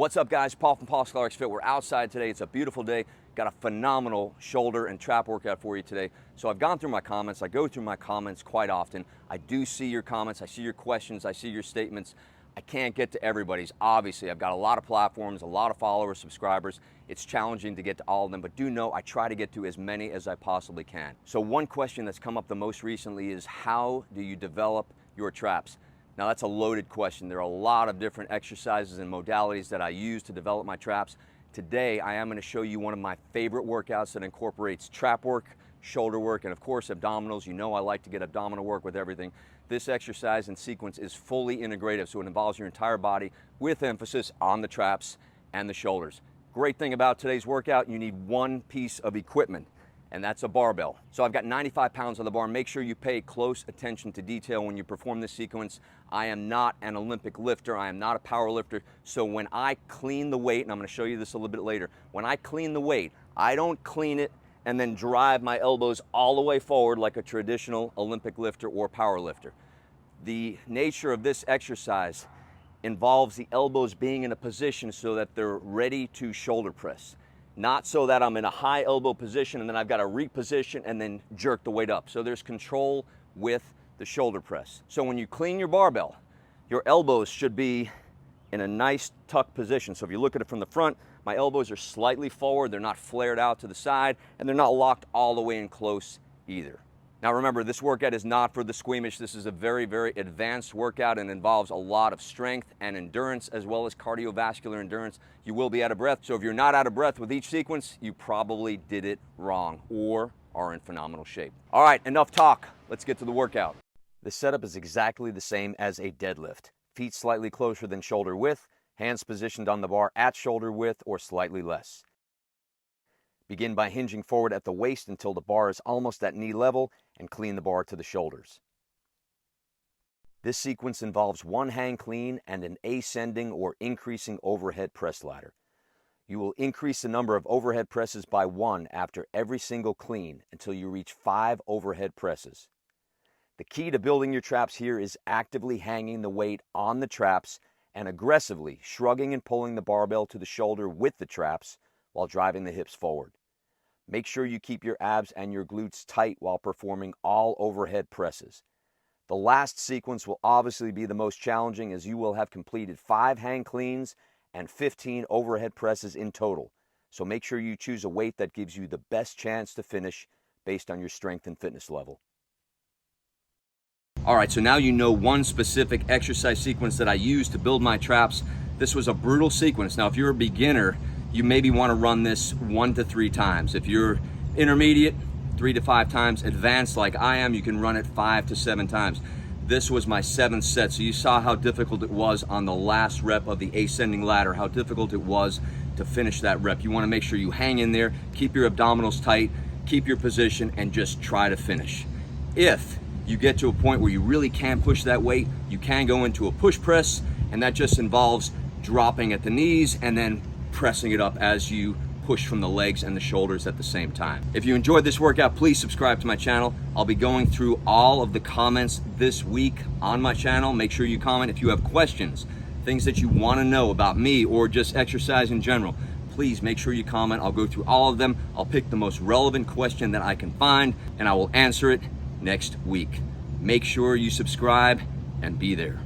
What's up, guys? Paul from Paul Sklar Fit. We're outside today. It's a beautiful day. Got a phenomenal shoulder and trap workout for you today. So I've gone through my comments. I go through my comments quite often. I do see your comments. I see your questions. I see your statements. I can't get to everybody's. Obviously, I've got a lot of platforms, a lot of followers, subscribers. It's challenging to get to all of them, but do know I try to get to as many as I possibly can. So one question that's come up the most recently is, how do you develop your traps? Now, that's a loaded question. There are a lot of different exercises and modalities that I use to develop my traps. Today, I am going to show you one of my favorite workouts that incorporates trap work, shoulder work, and of course abdominals. You know I like to get abdominal work with everything. This exercise and sequence is fully integrative, so it involves your entire body with emphasis on the traps and the shoulders. Great thing about today's workout, you need one piece of equipment, and that's a barbell. So I've got 95 pounds on the bar. Make sure you pay close attention to detail when you perform this sequence. I am not an Olympic lifter. I am not a power lifter. So when I clean the weight, and I'm going to show you this a little bit later, when I clean the weight, I don't clean it and then drive my elbows all the way forward like a traditional Olympic lifter or power lifter. The nature of this exercise involves the elbows being in a position so that they're ready to shoulder press. Not so that I'm in a high elbow position and then I've got to reposition and then jerk the weight up. So there's control with the shoulder press. So when you clean your barbell, your elbows should be in a nice tucked position. So if you look at it from the front, my elbows are slightly forward, they're not flared out to the side, and they're not locked all the way in close either. Now remember, this workout is not for the squeamish. This is a very, very advanced workout and involves a lot of strength and endurance as well as cardiovascular endurance. You will be out of breath. So if you're not out of breath with each sequence, you probably did it wrong or are in phenomenal shape. All right, enough talk. Let's get to the workout. The setup is exactly the same as a deadlift. Feet slightly closer than shoulder width, hands positioned on the bar at shoulder width or slightly less. Begin by hinging forward at the waist until the bar is almost at knee level and clean the bar to the shoulders. This sequence involves one hang clean and an ascending or increasing overhead press ladder. You will increase the number of overhead presses by 1 after every single clean until you reach 5 overhead presses. The key to building your traps here is actively hanging the weight on the traps and aggressively shrugging and pulling the barbell to the shoulder with the traps while driving the hips forward. Make sure you keep your abs and your glutes tight while performing all overhead presses. The last sequence will obviously be the most challenging, as you will have completed 5 hang cleans and 15 overhead presses in total. So make sure you choose a weight that gives you the best chance to finish based on your strength and fitness level. All right, so now you know one specific exercise sequence that I use to build my traps. This was a brutal sequence. Now, if you're a beginner, you maybe want to run this 1 to 3 times. If you're intermediate, 3 to 5 times. Advanced like I am, you can run it 5 to 7 times. This was my 7th set, so you saw how difficult it was on the last rep of the ascending ladder, how difficult it was to finish that rep. You want to make sure you hang in there, keep your abdominals tight, keep your position, and just try to finish. If you get to a point where you really can't push that weight, you can go into a push press, and that just involves dropping at the knees and then pressing it up as you push from the legs and the shoulders at the same time. If you enjoyed this workout, please subscribe to my channel. I'll be going through all of the comments this week on my channel. Make sure you comment if you have questions, things that you want to know about me or just exercise in general. Please make sure you comment. I'll go through all of them. I'll pick the most relevant question that I can find and I will answer it next week. Make sure you subscribe and be there.